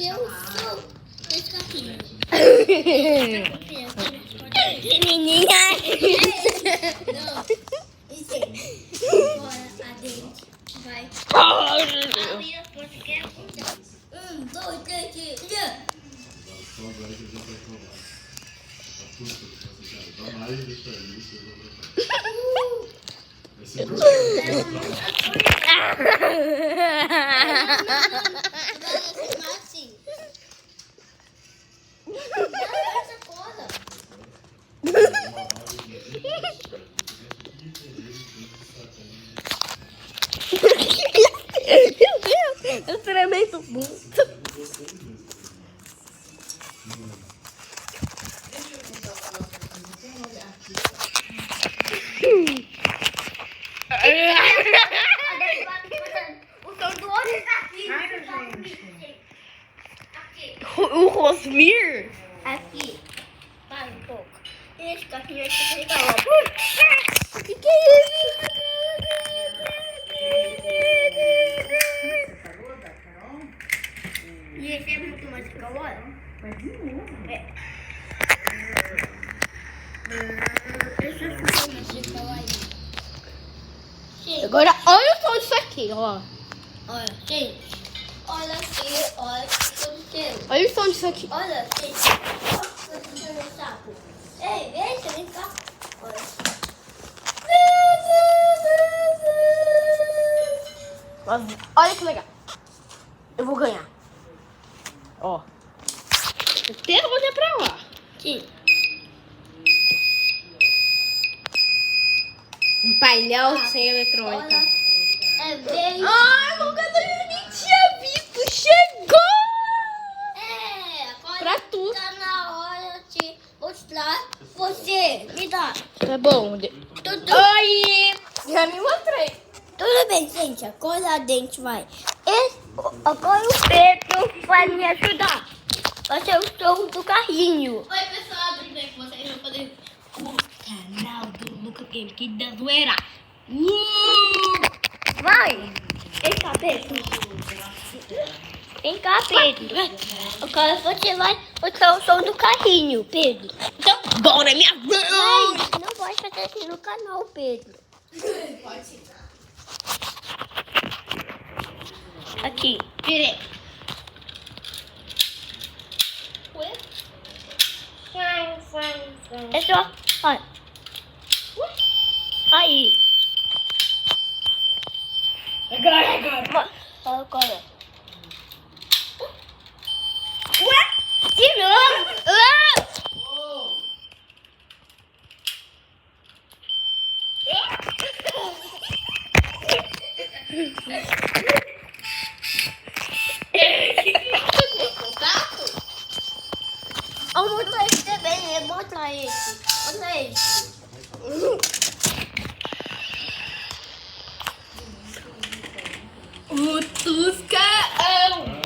eu sou esse carrinho. Pequenininha. Não. Isso aí. Agora a dente vai abrir a porta que é a porta. 1, 2, 3, 4. Só agora que já vai provar. Tá tudo, dá mais e deixa aí, isso eu vou botar. Vai ser muito Assim. Não, essa coisa. Eu tremendo muito. O som do olho tá aqui. Aqui. O Rosmir? Aqui. Para um pouco. Esse carrinho aqui fica ó. O que é isso? E esse é muito mais que agora. É. Esse é muito mais que agora. Gente, Agora olha o som disso aqui, ó. olha, gente. Olha aqui, olha aqui. Olha o som disso aqui. Olha, gente. Olha o sapo. Ei, vem cá. Olha. Mas olha que legal. Eu vou ganhar. Ó. Até vou olhar pra lá. Sim. Um painel sem eletrônica. Olha. É bem. Ai, nunca nem tinha visto. Chegou! É, agora Pra tu. tá na hora de mostrar você. Me dá. Tá bom. Tudo, Oi! Já me mostrei. tudo bem, gente. Agora a dente vai. Agora o Pedro vai me ajudar. Vai ser o som do carrinho. Oi, pessoal. Tudo bem com vocês? Vou fazer o canal do Luca Game Kid da zoeira. Vai. Vem cá, Pedro. Vem cá, Pedro. Agora você vai botar o som do carrinho, Pedro. Então, bora, minha Ai, vez! não pode fazer assim no canal, Pedro. Pode sim. Aqui. Direto. É só. Olha. Aí. Agora. Agora. Ué? De novo. Vamos mostrar esse também, né? Mostra esse. Mostra esse. O Tuscaão.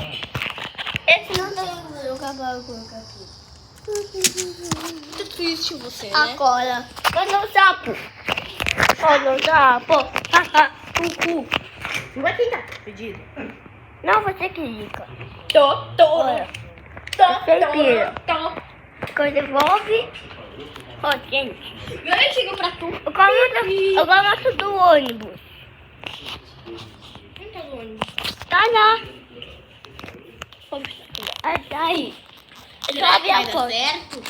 Esse não tem lugar para colocar aqui. Muito triste você, né? Agora, olha o sapo. Olha o sapo. Haha, cucu. Não vai tentar. Pedido. Não, você clica. Tô. Olha. Você vira. Agora devolve. Ó, gente. Agora chega pra tu. Agora mostra do ônibus. Onde tá o ônibus? Tá lá. Ah, tá aí. Só abre a porta. certo?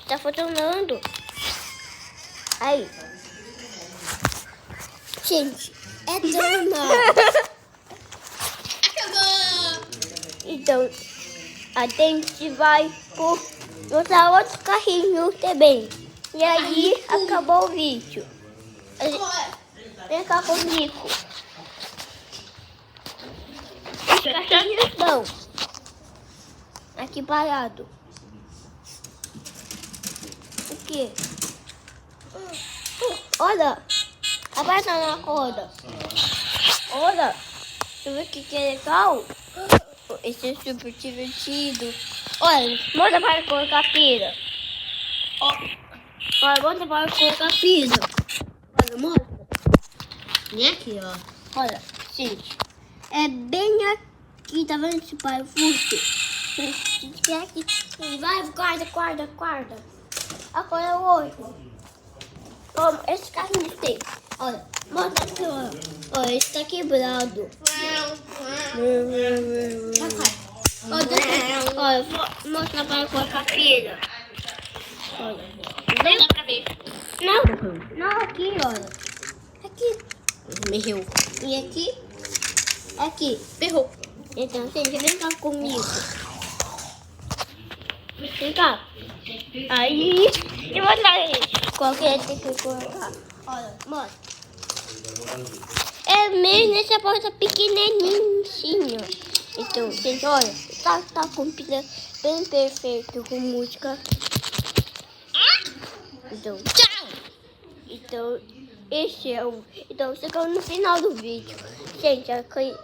Tá funcionando. Aí. Gente, é dama. Acabou. Então, a gente vai usar outro carrinho também. E aí, acabou o vídeo. Vem cá comigo. Os carrinhos estão aqui parado. O quê? Olha, aperta na corda. Olha, tu vê que é legal? Esse é super divertido. Olha, mostra para colocar pira. Olha, mostra para colocar pira. Olha, mostra. Vem aqui, ó. Olha, gente. É bem aqui, tá vendo esse parafuso? Aqui. Vai, guarda. Agora o outro. Ó, esse carrinho tem. Olha, mostra aqui, ó, esse tá quebrado. Olha, mostra para colocar a pilha. Olha. Nem dá pra ver. Não, aqui, olha. Aqui. Morreu. E aqui? Aqui. Ferrou. Então, gente, vem cá comigo. Vem cá. Aí, eu vou dar qual que é que tem que colocar. Olha, mostra. É mesmo essa porta pequenininha. Então, gente, olha, tá com pilha bem perfeito com música. Então, Tchau. então esse é o. Então, chegou no final do vídeo. Gente, aqui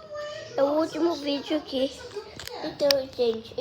é o último vídeo aqui. Então, gente,